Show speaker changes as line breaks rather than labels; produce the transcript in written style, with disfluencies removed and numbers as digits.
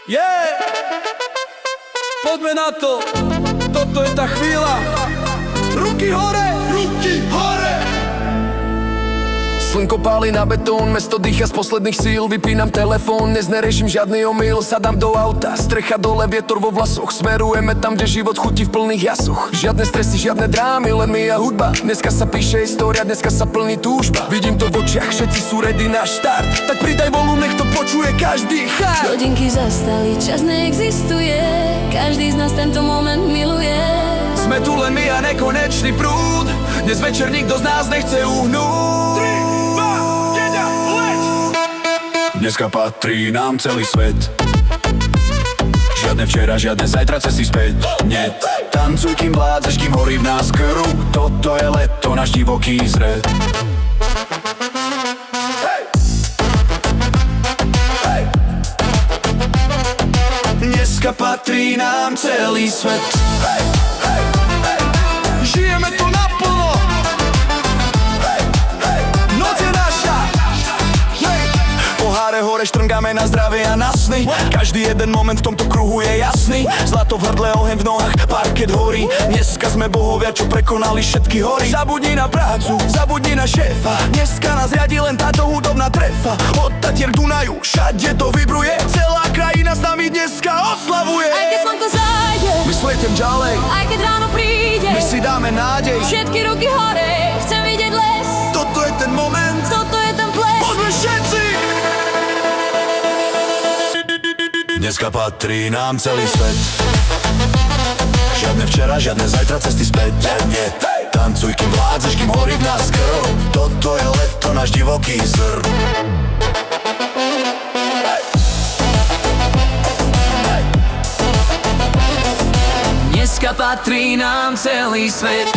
Yeah! Poďme na to! Toto je tá chvíľa! Ruky hore! Ruky hore!
Slnko páli na betón, mesto dýcha z posledných síl. Vypínam telefón, dnes neriešim žiadny omyl. Sadám do auta, strecha dole, vietor vo vlasoch. Smerujeme tam, kde život chutí v plných jasoch. Žiadne stresy, žiadne drámy, len my a hudba. Dneska sa píše história, dneska sa plní túžba. Vidím to v očiach, všetci sú ready na štart. Tak pridaj volum, nech to počuje každý chár.
Hodinky zastali, čas neexistuje. Každý z nás tento moment miluje.
Sme tu len my a nekonečný prúd. Dnes večer nikto z nás nechce uhnúť. 3, 2, 1, leď! Dneska patrí nám celý svet. Žiadne včera, žiadne zajtra, cesty späť. Niet. Tancuj, kým vládzeš, kým horí v nás krv. Toto je leto, náš divoký zret. Dneska patrí nám celý svet. Žijeme to naplno. Noc je naša. Poháre hore, štrngáme na zdravie a na sny. Každý jeden moment v tomto kruhu je jasný. Zlato v hrdle, oheň v nohách, parket horí. Dneska sme bohovia, čo prekonali všetky hory. Zabudni na prácu, zabudni na šéfa. Dneska nás riadi len táto hudobná trefa. Od Tatier k Dunaju, všade to vibruje. Celá krajina s nami dneska oslavuje.
Aj keď slnko zájde,
My sletem ďalej,
aj keď ráno príde,
my si dáme nádej.
všetky ruky hore, chcem vidieť les.
Toto je ten moment,
Toto je ten ples.
poďme všetci! Dneska patrí nám celý svet. Žiadne včera, žiadne zajtra, cesty späť. Nie, tancuj, kým vládzeš, kým horí v nás krv. Toto je leto, náš divoký zr. Dneska patrí nám celý svet.